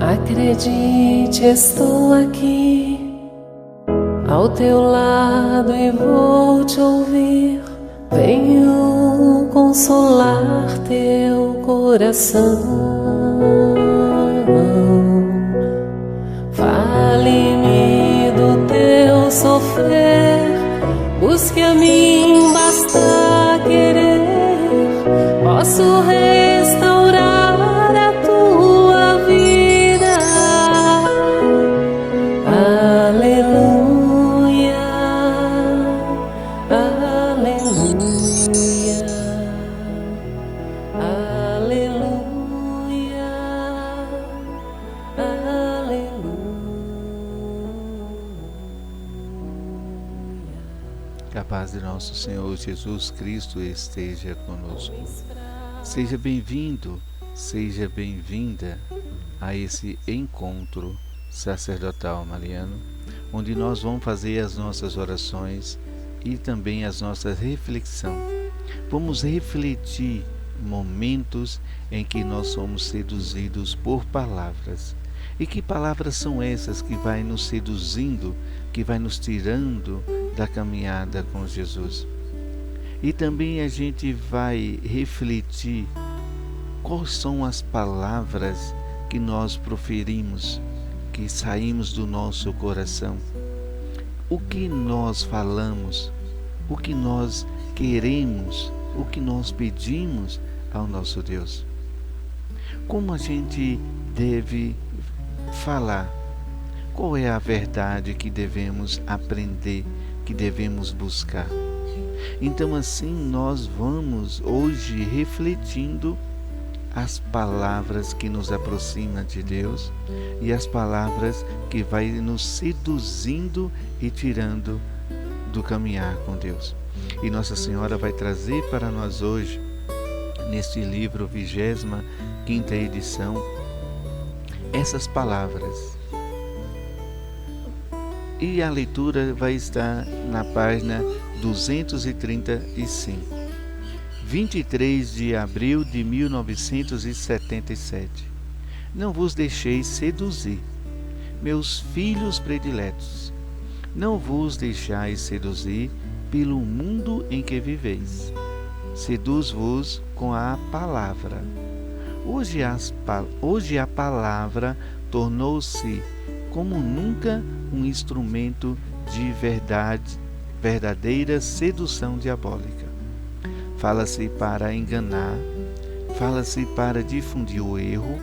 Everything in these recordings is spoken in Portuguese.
Acredite, estou aqui ao teu lado e vou te ouvir. Venho consolar teu coração. Fale-me do teu sofrer, busque a mim, basta querer. Posso restaurar a tua vida. Aleluia, aleluia, aleluia, aleluia. Que a paz de nosso Senhor Jesus Cristo esteja conosco. Seja bem-vindo, seja bem-vinda a esse encontro sacerdotal mariano, onde nós vamos fazer as nossas orações e também as nossas reflexões. Vamos refletir momentos em que nós somos seduzidos por palavras. E que palavras são essas que vai nos seduzindo, que vai nos tirando da caminhada com Jesus? E também a gente vai refletir quais são as palavras que nós proferimos, que saímos do nosso coração. O que nós falamos, o que nós queremos, o que nós pedimos ao nosso Deus. Como a gente deve falar? Qual é a verdade que devemos aprender, que devemos buscar? Então assim nós vamos hoje refletindo as palavras que nos aproximam de Deus e as palavras que vai nos seduzindo e tirando do caminhar com Deus. E Nossa Senhora vai trazer para nós hoje, neste livro 25ª edição, essas palavras. E a leitura vai estar na página 235. 23 de abril de 1977. Não vos deixeis seduzir, meus filhos prediletos. Não vos deixais seduzir pelo mundo em que viveis. Seduz-vos com a palavra. Hoje a palavra tornou-se como nunca um instrumento de verdadeira sedução diabólica. Fala-se para enganar, fala-se para difundir o erro,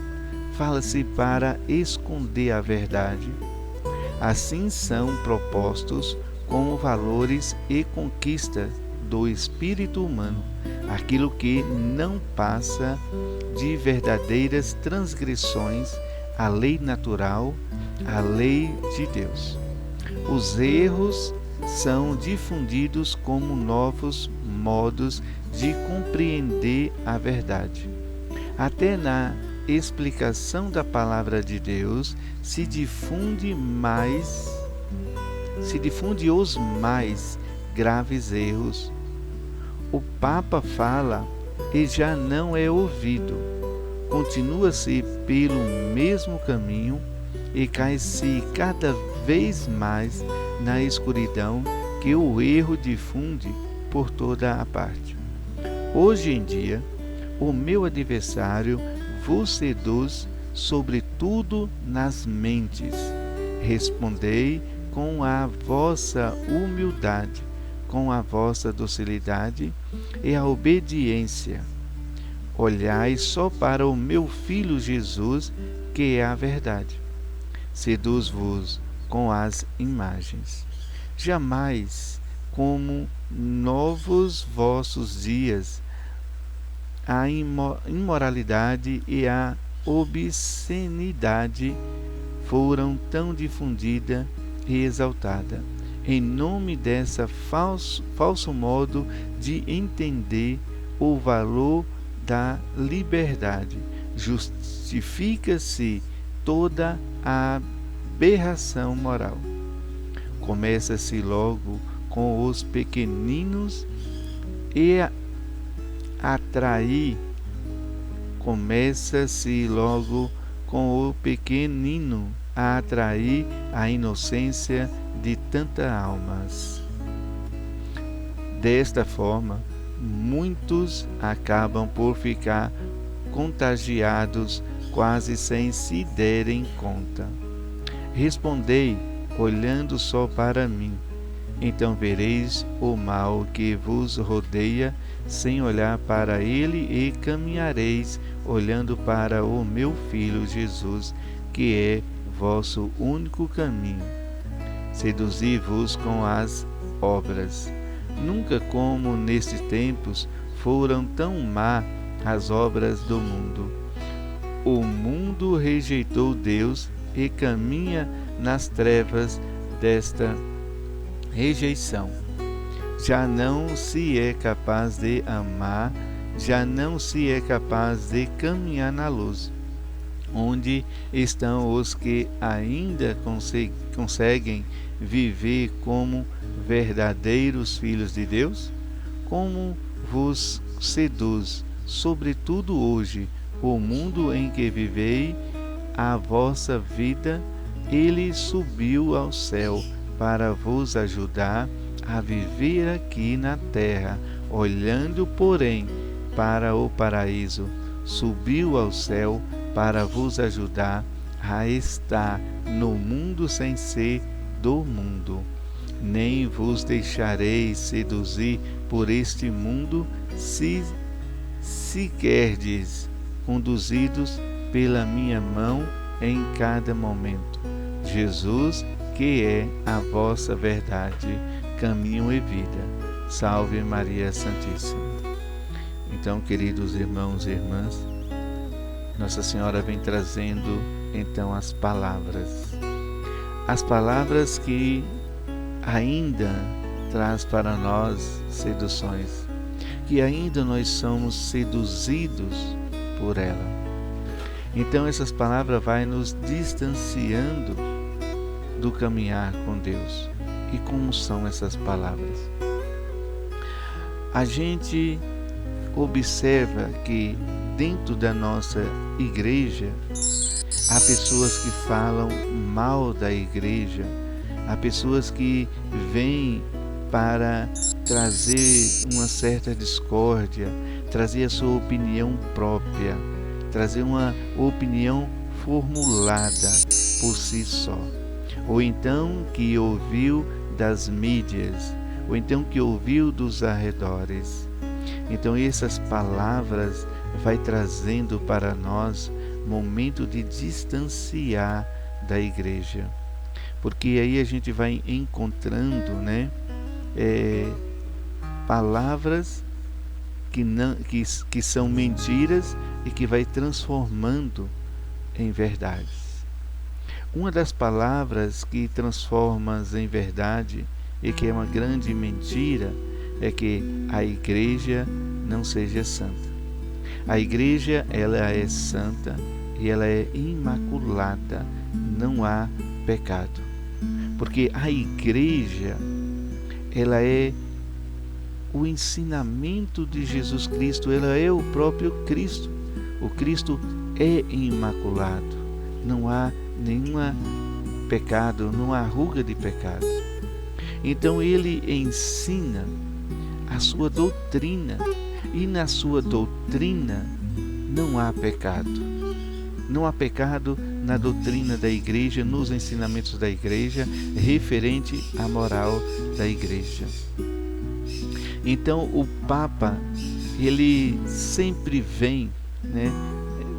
fala-se para esconder a verdade. Assim são propostos como valores e conquistas do espírito humano, aquilo que não passa de verdadeiras transgressões à lei natural, à lei de Deus. Os erros são difundidos como novos modos de compreender a verdade. Até na explicação da palavra de Deus se difunde os mais graves erros. O Papa fala e já não é ouvido. Continua-se pelo mesmo caminho e cai-se cada vez mais na escuridão que o erro difunde por toda a parte. Hoje em dia, o meu adversário vos seduz sobretudo nas mentes. Respondei com a vossa humildade, com a vossa docilidade e a obediência. Olhai só para o meu Filho Jesus, que é a verdade. Seduz-vos com as imagens. Jamais, como novos vossos dias, a imoralidade e a obscenidade foram tão difundida e exaltada, em nome dessa falso modo de entender o valor da liberdade. Justifica-se toda a aberração moral. Começa-se logo com os pequeninos e atrair, começa-se logo com o pequenino a atrair a inocência de tantas almas. Desta forma, muitos acabam por ficar contagiados quase sem se derem conta. Respondei, olhando só para mim, então vereis o mal que vos rodeia, sem olhar para ele, e caminhareis olhando para o meu Filho Jesus, que é vosso único caminho. Seduzi-vos com as obras. Nunca como nestes tempos foram tão má as obras do mundo. O mundo rejeitou Deus e caminha nas trevas desta rejeição. Já não se é capaz de amar, já não se é capaz de caminhar na luz. Onde estão os que ainda conseguem viver como verdadeiros filhos de Deus? Como vos seduz, sobretudo hoje, o mundo em que vivei a vossa vida? Ele subiu ao céu para vos ajudar a viver aqui na terra, olhando, porém, para o paraíso. Subiu ao céu para vos ajudar a estar no mundo sem ser do mundo. Nem vos deixareis seduzir por este mundo, se querdes, conduzidos pela minha mão em cada momento. Jesus, que é a vossa verdade, caminho e vida. Salve Maria Santíssima. Então, queridos irmãos e irmãs, Nossa Senhora vem trazendo então as palavras que ainda traz para nós seduções, que ainda nós somos seduzidos por ela. Então essas palavras vai nos distanciando do caminhar com Deus. E como são essas palavras? A gente observa que dentro da nossa igreja há pessoas que falam mal da igreja, há pessoas que vêm para trazer uma certa discórdia, trazer a sua opinião própria, trazer uma opinião formulada por si só, ou então que ouviu das mídias, ou então que ouviu dos arredores. Então essas palavras vai trazendo para nós momento de distanciar da igreja, porque aí a gente vai encontrando, palavras que são mentiras e que vai transformando em verdades. Uma das palavras que transforma em verdade e que é uma grande mentira é que a igreja não seja santa. A igreja, ela é santa e ela é imaculada, não há pecado. Porque a igreja, ela é o ensinamento de Jesus Cristo, ela é o próprio Cristo. O Cristo é imaculado, não há nenhum pecado, não há ruga de pecado. Então ele ensina a sua doutrina, e na sua doutrina não há pecado. Não há pecado na doutrina da igreja, nos ensinamentos da igreja, referente à moral da igreja. Então o Papa, ele sempre vem,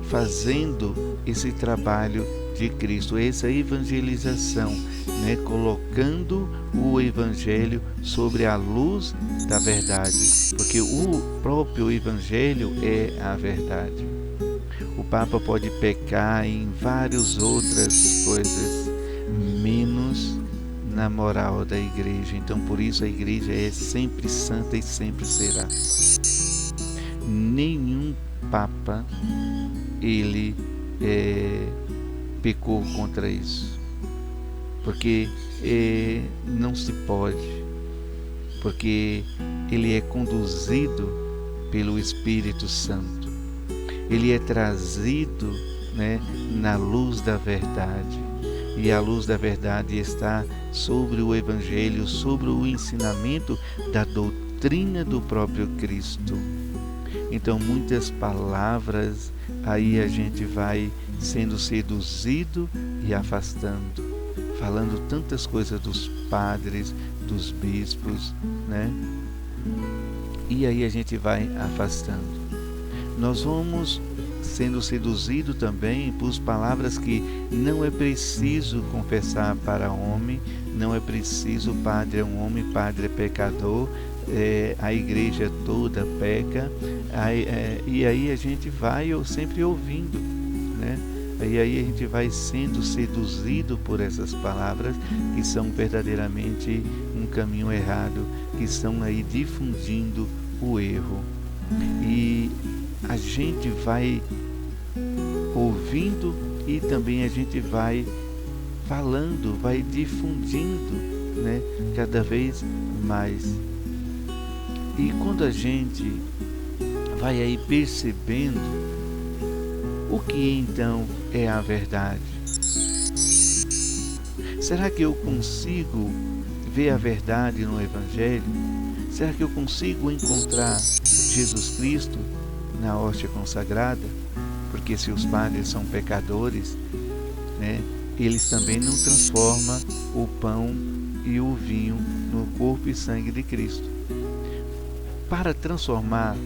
fazendo esse trabalho de Cristo, essa evangelização, colocando o Evangelho sobre a luz da verdade, porque o próprio Evangelho é a verdade. O Papa pode pecar em várias outras coisas, menos na moral da igreja. Então, por isso a igreja é sempre santa e sempre será. Nenhum Papa, ele pecou contra isso, porque não se pode, porque ele é conduzido pelo Espírito Santo. Ele é trazido, né, na luz da verdade. E a luz da verdade está sobre o Evangelho, sobre o ensinamento da doutrina do próprio Cristo. Então, muitas palavras, aí a gente vai sendo seduzido e afastando, falando tantas coisas dos padres, dos bispos, né? E aí a gente vai afastando. Nós vamos sendo seduzido também por palavras que não é preciso confessar para homem, não é preciso, padre é um homem, padre é pecador, a igreja toda peca, e aí a gente vai sempre ouvindo, né? E aí a gente vai sendo seduzido por essas palavras que são verdadeiramente um caminho errado, que estão aí difundindo o erro. E a gente vai ouvindo e também a gente vai falando, vai difundindo, né, cada vez mais. E quando a gente vai aí percebendo o que então é a verdade, será que eu consigo ver a verdade no Evangelho? Será que eu consigo encontrar Jesus Cristo na hóstia consagrada? Porque se os padres são pecadores, né, eles também não transformam o pão e o vinho no corpo e sangue de Cristo. Para transformar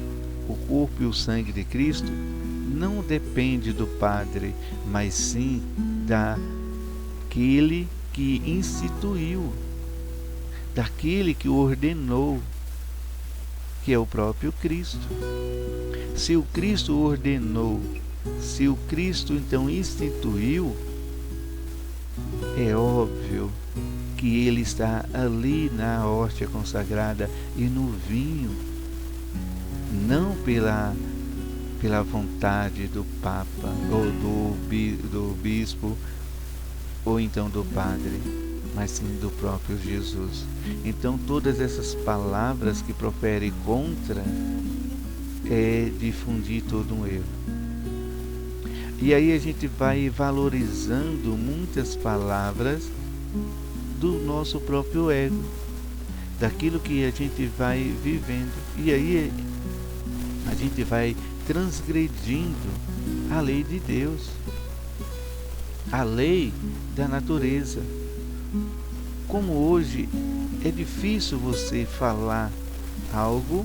o corpo e o sangue de Cristo, não depende do padre, mas sim daquele que instituiu, daquele que ordenou, que é o próprio Cristo. Se o Cristo ordenou, se o Cristo então instituiu, é óbvio que ele está ali na hóstia consagrada e no vinho, não pela vontade do Papa ou do bispo ou então do padre, mas sim do próprio Jesus. Então todas essas palavras que proferem contra é difundir todo um erro. E aí a gente vai valorizando muitas palavras do nosso próprio ego, daquilo que a gente vai vivendo. E aí a gente vai transgredindo a lei de Deus, a lei da natureza. Como hoje é difícil você falar algo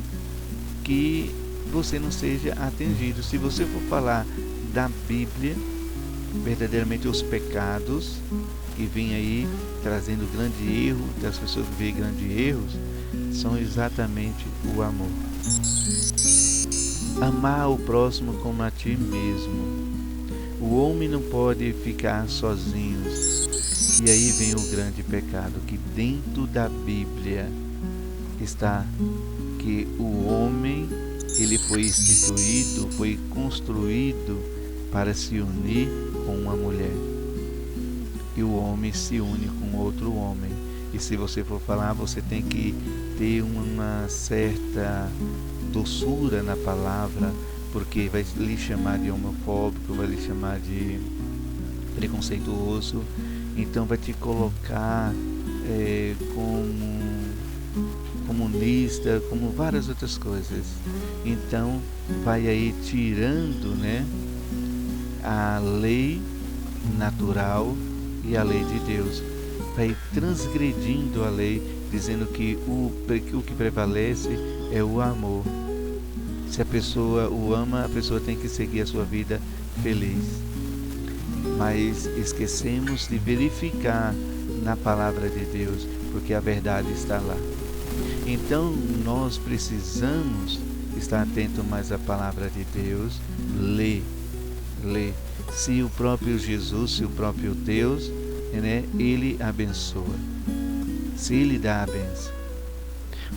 que você não seja atendido. Se você for falar da Bíblia, verdadeiramente os pecados que vêm aí trazendo grande erro, das pessoas que veem grandes erros, são exatamente o amor. Amar o próximo como a ti mesmo. O homem não pode ficar sozinho. E aí vem o grande pecado, que dentro da Bíblia está que o homem, ele foi instituído, foi construído para se unir com uma mulher. E o homem se une com outro homem. E se você for falar, você tem que ter uma certa doçura na palavra, porque vai lhe chamar de homofóbico, vai lhe chamar de preconceituoso, então vai te colocar como comunista, como várias outras coisas. Então vai aí tirando, né, a lei natural e a lei de Deus, vai transgredindo a lei, dizendo que o que prevalece é o amor. Se a pessoa o ama, a pessoa tem que seguir a sua vida feliz. Mas esquecemos de verificar na palavra de Deus, porque a verdade está lá. Então nós precisamos estar atento mais à palavra de Deus, ler. Se o próprio Jesus, se o próprio Deus, né, ele abençoa, se ele dá a bênção.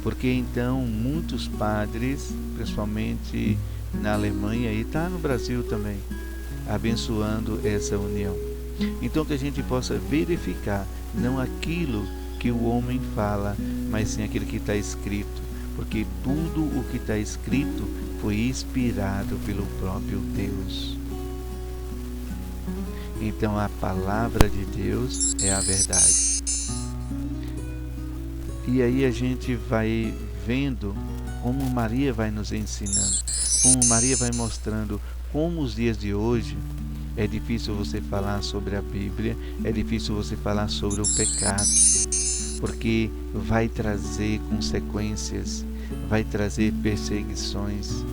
Porque então muitos padres, principalmente na Alemanha e está no Brasil também, abençoando essa união. Então que a gente possa verificar não aquilo que o homem fala, mas sim aquilo que está escrito, porque tudo o que está escrito foi inspirado pelo próprio Deus. Então a palavra de Deus é a verdade. E aí a gente vai vendo como Maria vai nos ensinando, como Maria vai mostrando como os dias de hoje é difícil você falar sobre a Bíblia, é difícil você falar sobre o pecado, porque vai trazer consequências, vai trazer perseguições,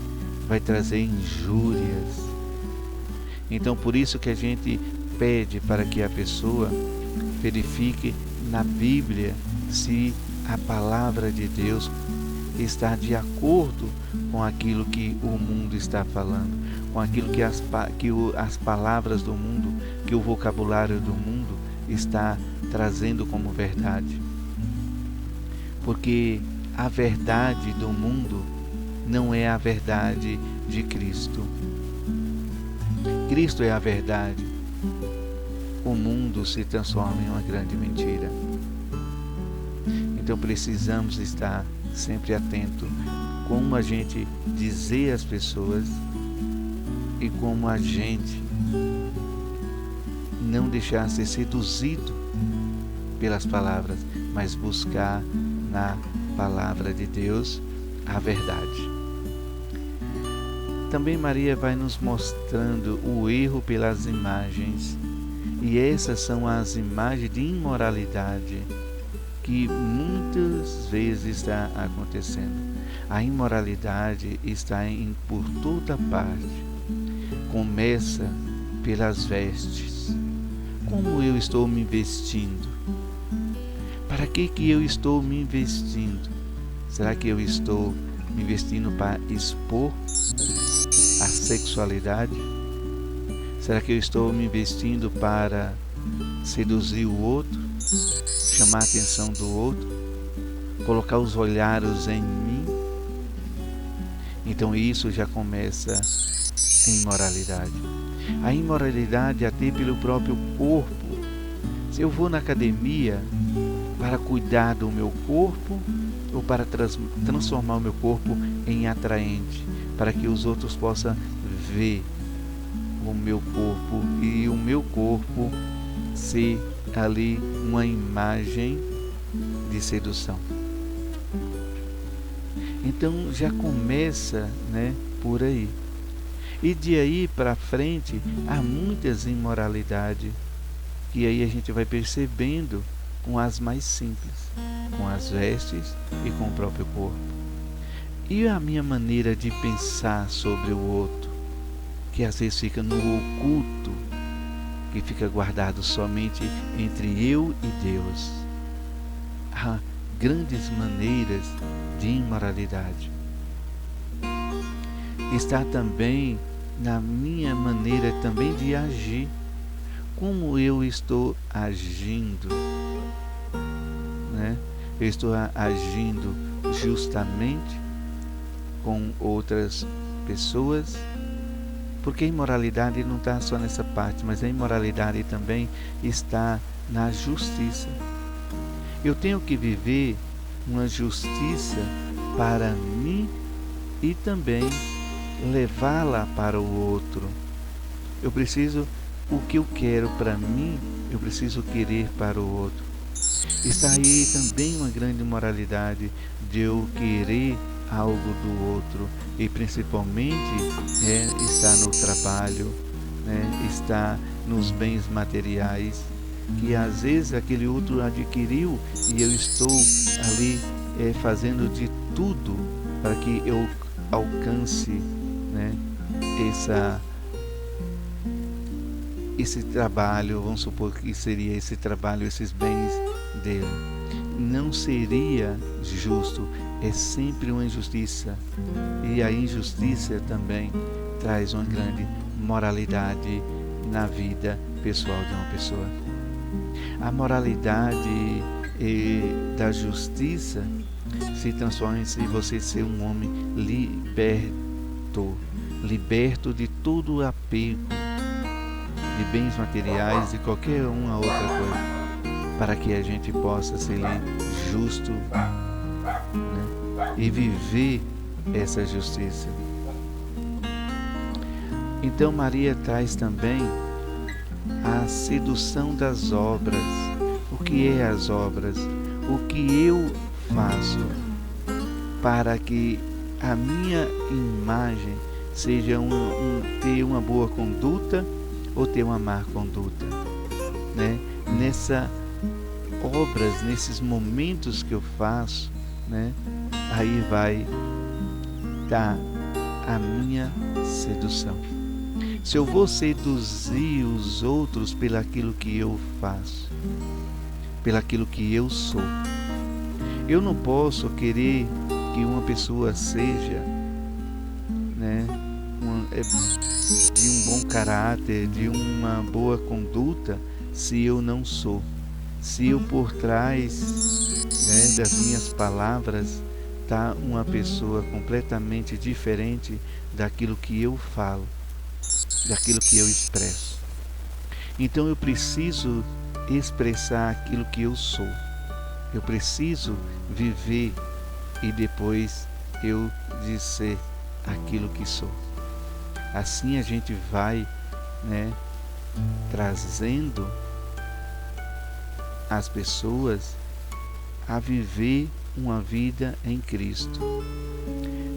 vai trazer injúrias. Então por isso que a gente pede para que a pessoa verifique na Bíblia se a palavra de Deus está de acordo com aquilo que o mundo está falando, com aquilo que as palavras do mundo, que o vocabulário do mundo está trazendo como verdade. Porque a verdade do mundo não é a verdade de Cristo. Cristo é a verdade. O mundo se transforma em uma grande mentira. Então precisamos estar sempre atento como a gente dizer às pessoas e como a gente não deixar ser seduzido pelas palavras, mas buscar na palavra de Deus a verdade. Também Maria vai nos mostrando o erro pelas imagens, e essas são as imagens de imoralidade que muitas vezes está acontecendo. A imoralidade está por toda parte. Começa pelas vestes. Como eu estou me vestindo? Para que eu estou me vestindo? Será que eu estou me vestindo para expor a sexualidade? Será que eu estou me vestindo para seduzir o outro? Chamar a atenção do outro? Colocar os olhares em mim? Então isso já começa a imoralidade. A imoralidade até pelo próprio corpo. Se eu vou na academia para cuidar do meu corpo ou para transformar o meu corpo em atraente, para que os outros possam ver o meu corpo e o meu corpo ser ali uma imagem de sedução. Então já começa, por aí. E de aí para frente há muitas imoralidades que aí a gente vai percebendo com as mais simples, com as vestes e com o próprio corpo. E a minha maneira de pensar sobre o outro, que às vezes fica no oculto, que fica guardado somente entre eu e Deus. Há grandes maneiras de imoralidade. Está também na minha maneira também de agir. Como eu estou agindo, Eu estou agindo justamente com outras pessoas, porque a imoralidade não está só nessa parte, mas a imoralidade também está na justiça. Eu tenho que viver uma justiça para mim e também levá-la para o outro. Eu preciso, o que eu quero para mim, eu preciso querer para o outro. Está aí também uma grande moralidade de eu querer algo do outro, e principalmente está no trabalho, está nos bens materiais, que às vezes aquele outro adquiriu e eu estou ali fazendo de tudo para que eu alcance esse trabalho, vamos supor que seria esse trabalho, esses bens dele. Não seria justo, é sempre uma injustiça, e a injustiça também traz uma grande moralidade na vida pessoal de uma pessoa. A moralidade da justiça se transforma em você ser um homem liberto de todo o apego de bens materiais e qualquer uma outra coisa, para que a gente possa ser justo, e viver essa justiça. Então Maria traz também a sedução das obras. O que é as obras? O que eu faço para que a minha imagem seja ter uma boa conduta ou ter uma má conduta, né? Nessas obras, nesses momentos que eu faço, né? Aí vai estar a minha sedução. Se eu vou seduzir os outros pelaquilo que eu faço, pelaquilo que eu sou, eu não posso querer que uma pessoa seja, né, de um bom caráter, de uma boa conduta, se eu não sou. Se eu por trás, né, das minhas palavras está uma pessoa completamente diferente daquilo que eu falo, daquilo que eu expresso. Então eu preciso expressar aquilo que eu sou. Eu preciso viver e depois eu dizer aquilo que sou. Assim a gente vai, né, trazendo as pessoas a viver uma vida em Cristo.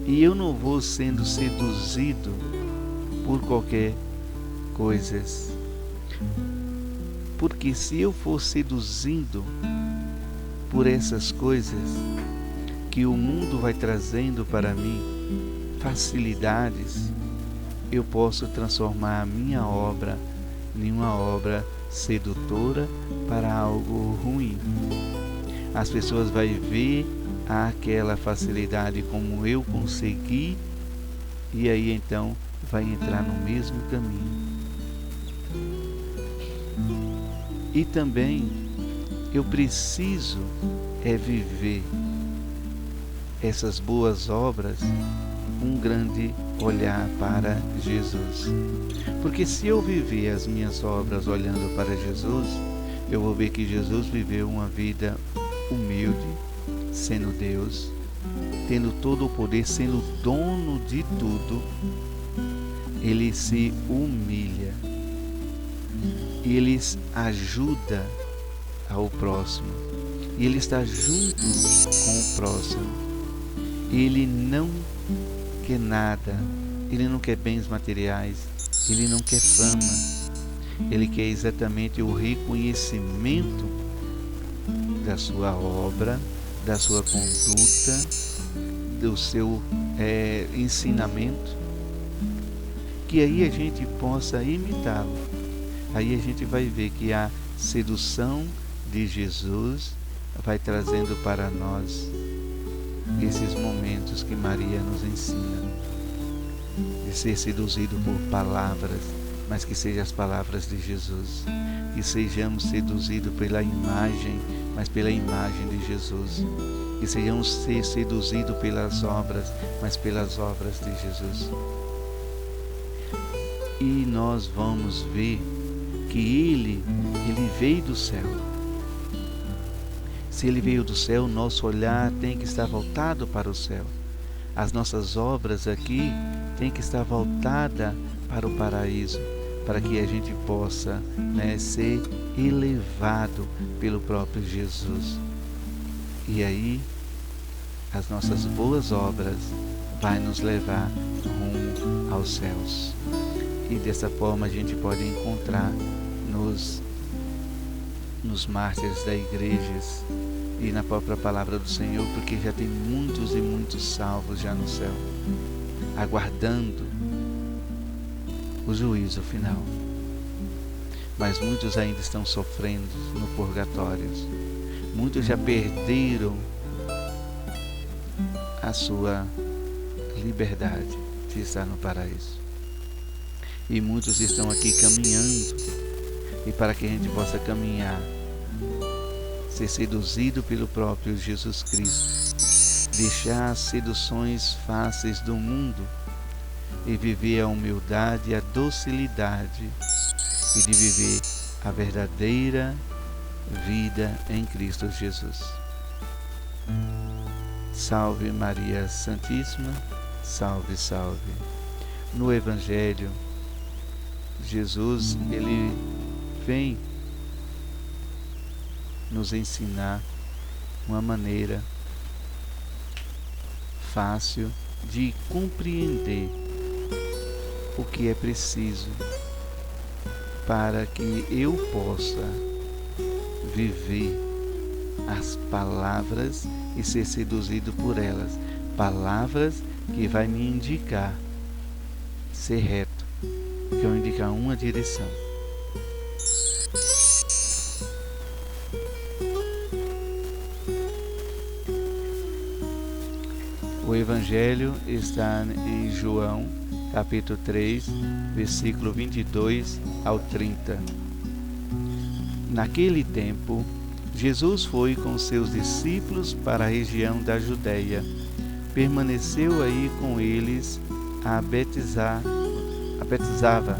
E eu não vou sendo seduzido por qualquer coisa. Porque se eu for seduzindo por essas coisas que o mundo vai trazendo para mim, facilidades, eu posso transformar a minha obra em uma obra sedutora para algo ruim. As pessoas vão ver aquela facilidade como eu consegui, e aí então vai entrar no mesmo caminho. E também eu preciso viver essas boas obras com um grande olhar para Jesus. Porque se eu viver as minhas obras olhando para Jesus, eu vou ver que Jesus viveu uma vida humilde, sendo Deus, tendo todo o poder, sendo dono de tudo. Ele se humilha e ele ajuda ao próximo, e ele está junto com o próximo. Ele não quer nada, ele não quer bens materiais, ele não quer fama, ele quer exatamente o reconhecimento da sua obra, da sua conduta, do seu ensinamento, que aí a gente possa imitá-lo. Aí a gente vai ver que a sedução de Jesus vai trazendo para nós esses momentos que Maria nos ensina, de ser seduzido por palavras, mas que sejam as palavras de Jesus, que sejamos seduzidos pela imagem, mas pela imagem de Jesus, que sejamos seduzidos pelas obras, mas pelas obras de Jesus. E nós vamos ver que ele veio do céu. Se ele veio do céu, nosso olhar tem que estar voltado para o céu. As nossas obras aqui tem que estar voltada para o paraíso, para que a gente possa, né, ser elevado pelo próprio Jesus. E aí, as nossas boas obras vai nos levar rumo aos céus. E dessa forma a gente pode encontrar nos mártires da igreja e na própria palavra do Senhor, porque já tem muitos e muitos salvos já no céu, aguardando o juízo final. Mas muitos ainda estão sofrendo no purgatório. Muitos já perderam a sua liberdade de estar no paraíso. E muitos estão aqui caminhando, e para que a gente possa caminhar, ser seduzido pelo próprio Jesus Cristo, deixar as seduções fáceis do mundo e viver a humildade e a docilidade, e de viver a verdadeira vida em Cristo Jesus. Salve Maria Santíssima, salve, salve. No Evangelho Jesus, ele vem nos ensinar uma maneira fácil de compreender o que é preciso para que eu possa viver as palavras e ser seduzido por elas. Palavras que vai me indicar ser reto, que vão indicar uma direção. O Evangelho está em João, capítulo 3, versículo 22 ao 30. Naquele tempo, Jesus foi com seus discípulos para a região da Judéia. Permaneceu aí com eles a batizava.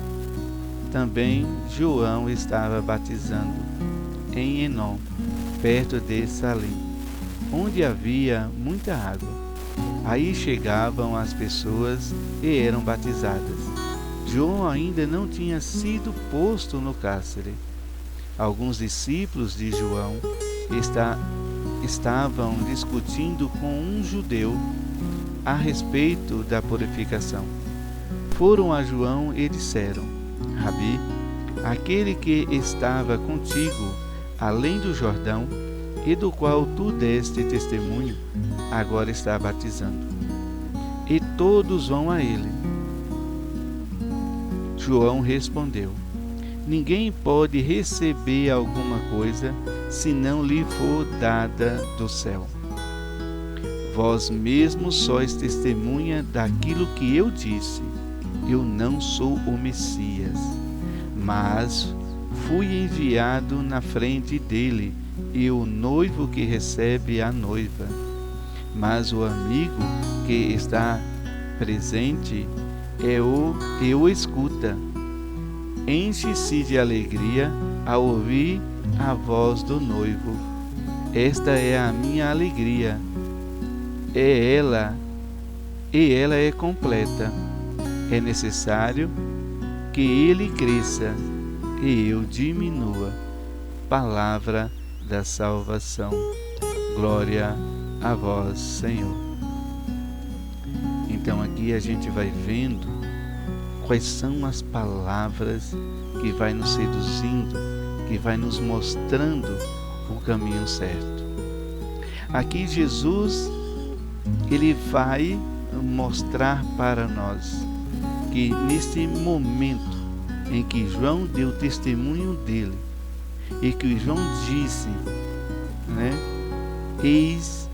Também João estava batizando em Enom, perto de Salim, onde havia muita água. Aí chegavam as pessoas e eram batizadas. João ainda não tinha sido posto no cárcere. Alguns discípulos de João estavam discutindo com um judeu a respeito da purificação. Foram a João e disseram: Rabi, aquele que estava contigo além do Jordão e do qual tu deste testemunho, agora está batizando, e todos vão a ele. João respondeu: Ninguém pode receber alguma coisa se não lhe for dada do céu. Vós mesmos sois testemunha daquilo que eu disse. Eu não sou o Messias, mas fui enviado na frente dele, e o noivo que recebe a noiva. Mas o amigo que está presente o escuta. Enche-se de alegria ao ouvir a voz do noivo. Esta é a minha alegria. Ela é completa. É necessário que ele cresça e eu diminua. Palavra da salvação. Glória a vós, Senhor. Então aqui a gente vai vendo quais são as palavras que vai nos seduzindo, que vai nos mostrando o caminho certo. Aqui Jesus, ele vai mostrar para nós que neste momento em que João deu testemunho dele e que João disse, eis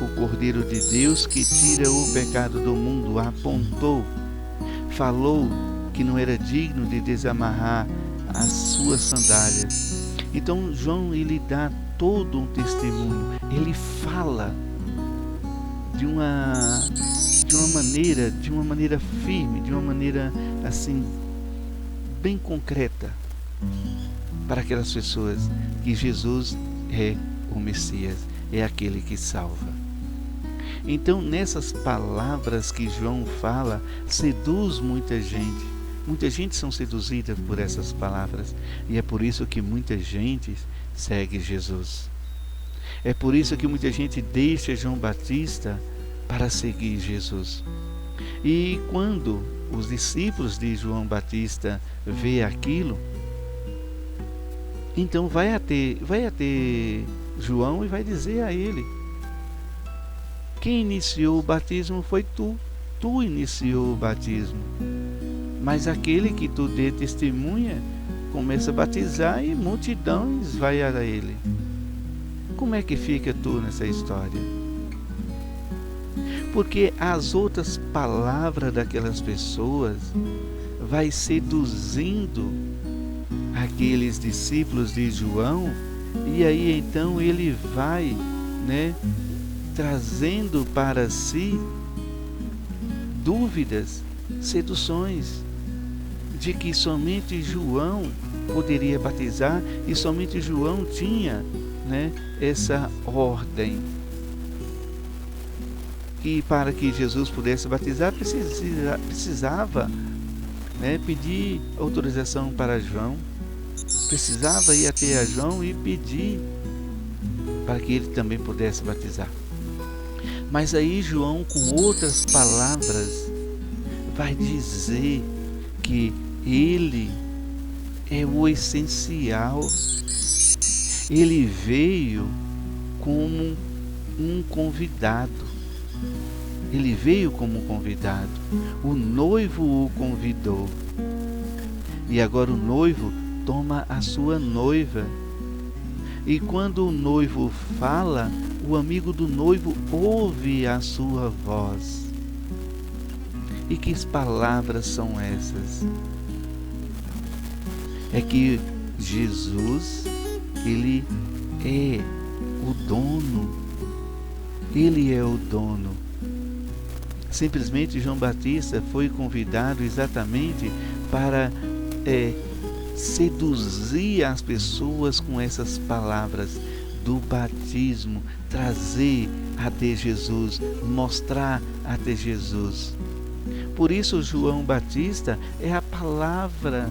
o Cordeiro de Deus que tira o pecado do mundo, apontou, falou que não era digno de desamarrar as suas sandálias. Então João, ele dá todo um testemunho, ele fala de uma maneira firme, de uma maneira assim bem concreta para aquelas pessoas que Jesus é o Messias, é aquele que salva. Então, nessas palavras que João fala, seduz muita gente. Muita gente são seduzidas por essas palavras, e é por isso que muita gente segue Jesus. É por isso que muita gente deixa João Batista para seguir Jesus. E quando os discípulos de João Batista vê aquilo, então vai até João e vai dizer a ele: quem iniciou o batismo foi tu iniciou o batismo, mas aquele que tu dê testemunha começa a batizar e multidões vai a ele. Como é que fica tu nessa história? Porque as outras palavras daquelas pessoas vai seduzindo aqueles discípulos de João, e aí então ele vai, trazendo para si dúvidas, seduções, de que somente João poderia batizar e somente João tinha, essa ordem. E para que Jesus pudesse batizar, precisava pedir autorização para João. Precisava ir até a João e pedir para que ele também pudesse batizar. Mas aí João, com outras palavras, vai dizer que ele é o essencial. Ele veio como um convidado. Ele veio como um convidado. O noivo o convidou. E agora o noivo toma a sua noiva. E quando o noivo fala, o amigo do noivo ouve a sua voz. E que palavras são essas? É que Jesus, ele é o dono. Ele é o dono. Simplesmente João Batista foi convidado exatamente para seduzir as pessoas com essas palavras do batismo, trazer até Jesus, mostrar até Jesus. Por isso João Batista é a palavra,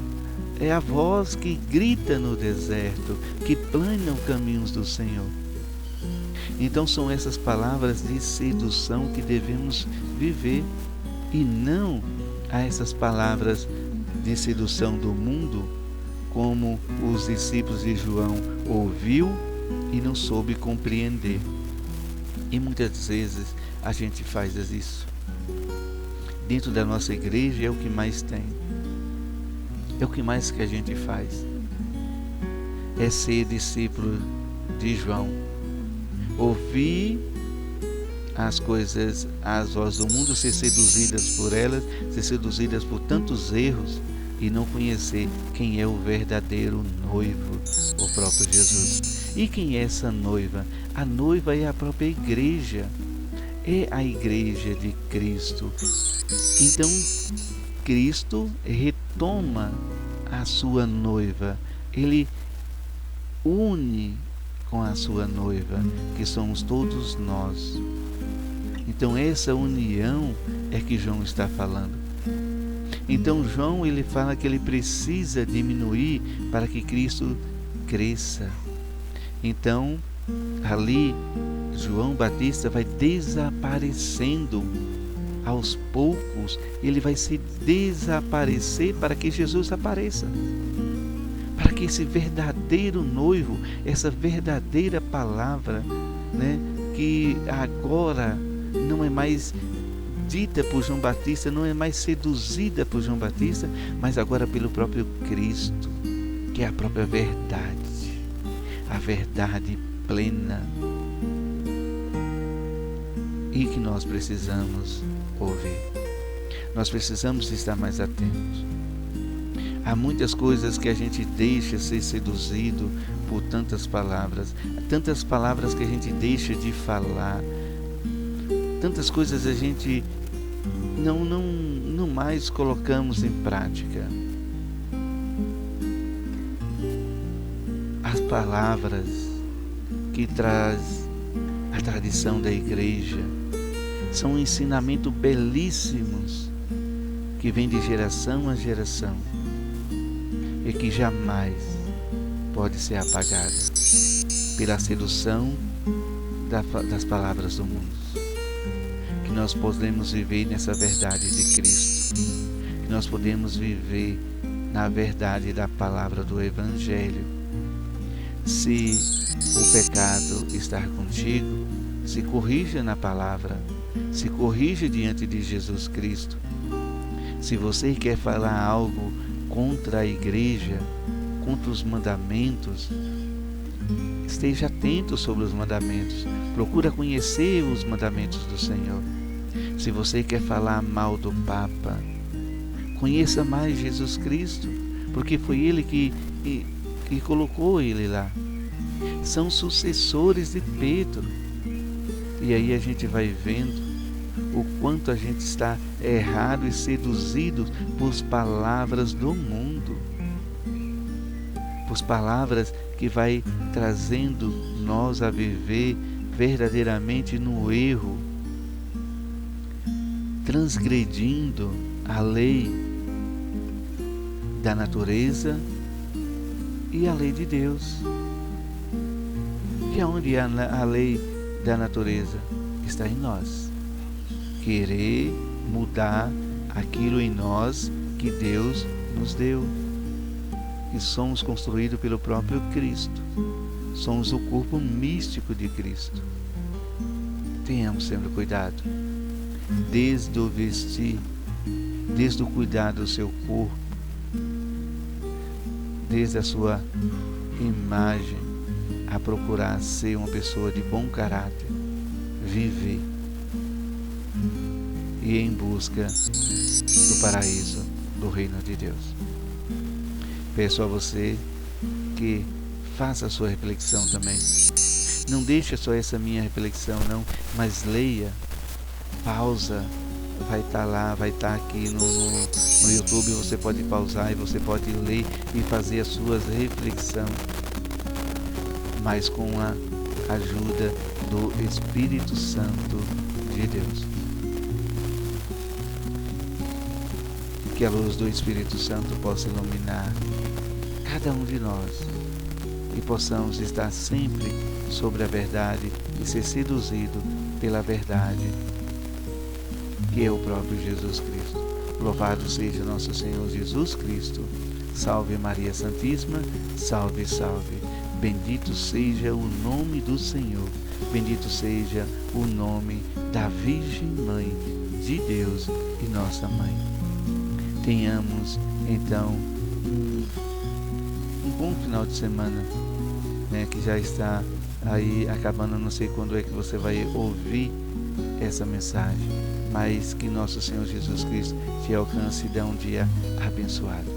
é a voz que grita no deserto, que plana os caminhos do Senhor. Então são essas palavras de sedução que devemos viver, e não a essas palavras de sedução do mundo, como os discípulos de João ouviu e não soube compreender. E muitas vezes a gente faz isso. Dentro da nossa igreja é o que mais tem. É o que mais que a gente faz. É ser discípulo de João. Ouvir as coisas, as vozes do mundo, ser seduzidas por elas, ser seduzidas por tantos erros e não conhecer quem é o verdadeiro noivo, o próprio Jesus. E quem é essa noiva? A noiva é a própria igreja, é a igreja de Cristo. Então, Cristo retoma a sua noiva, ele une com a sua noiva, que somos todos nós. Então essa união é que João está falando. Então João, ele fala que ele precisa diminuir para que Cristo cresça. Então ali João Batista vai desaparecendo aos poucos, ele vai se desaparecer para que Jesus apareça. Para que esse verdadeiro noivo, essa verdadeira palavra, que agora não é mais dita por João Batista, não é mais seduzida por João Batista, mas agora pelo próprio Cristo, que é a própria verdade, a verdade plena, e que nós precisamos ouvir. Nós precisamos estar mais atentos. Há muitas coisas que a gente deixa ser seduzido por tantas palavras que a gente deixa de falar, tantas coisas a gente não mais colocamos em prática. As palavras que traz a tradição da igreja são ensinamentos belíssimos que vêm de geração a geração e que jamais pode ser apagada pela sedução das palavras do mundo. Que nós podemos viver nessa verdade de Cristo, que nós podemos viver na verdade da palavra do Evangelho. Se o pecado está contigo, se corrija na palavra, se corrija diante de Jesus Cristo. Se você quer falar algo contra a igreja, contra os mandamentos, esteja atento sobre os mandamentos, procura conhecer os mandamentos do Senhor. Se você quer falar mal do Papa, conheça mais Jesus Cristo, porque foi Ele que colocou ele lá. São sucessores de Pedro. E aí a gente vai vendo o quanto a gente está errado e seduzido por palavras do mundo, por palavras que vai trazendo nós a viver verdadeiramente no erro, transgredindo a lei, da natureza e a lei de Deus. E aonde a lei da natureza? Está em nós. Querer mudar aquilo em nós que Deus nos deu. Que somos construídos pelo próprio Cristo. Somos o corpo místico de Cristo. Tenhamos sempre cuidado. Desde o vestir, desde o cuidar do seu corpo, desde a sua imagem, a procurar ser uma pessoa de bom caráter, viver e em busca do paraíso, do reino de Deus. Peço a você que faça a sua reflexão também. Não deixe só essa minha reflexão, não, mas leia, pausa, vai estar lá, vai estar aqui no YouTube, você pode pausar e você pode ler e fazer as suas reflexões, mas com a ajuda do Espírito Santo de Deus. Que a luz do Espírito Santo possa iluminar cada um de nós e possamos estar sempre sobre a verdade e ser seduzido pela verdade, que é o próprio Jesus Cristo. Louvado seja nosso Senhor Jesus Cristo. Salve Maria Santíssima, salve, salve. Bendito seja o nome do Senhor. Bendito seja o nome da Virgem Mãe de Deus e nossa Mãe. Tenhamos então um bom final de semana, né, que já está aí acabando. Não sei quando é que você vai ouvir essa mensagem, mas que nosso Senhor Jesus Cristo te alcance e dê um dia abençoado.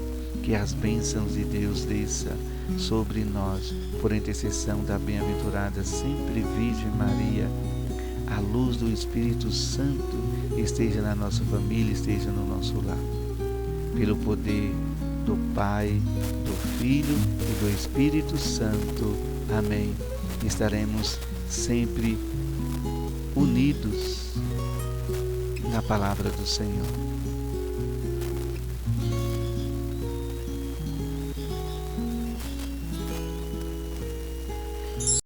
Que as bênçãos de Deus desça sobre nós, por intercessão da bem-aventurada sempre Virgem Maria. A luz do Espírito Santo esteja na nossa família, esteja no nosso lar. Pelo poder do Pai, do Filho e do Espírito Santo. Amém. Estaremos sempre unidos na palavra do Senhor.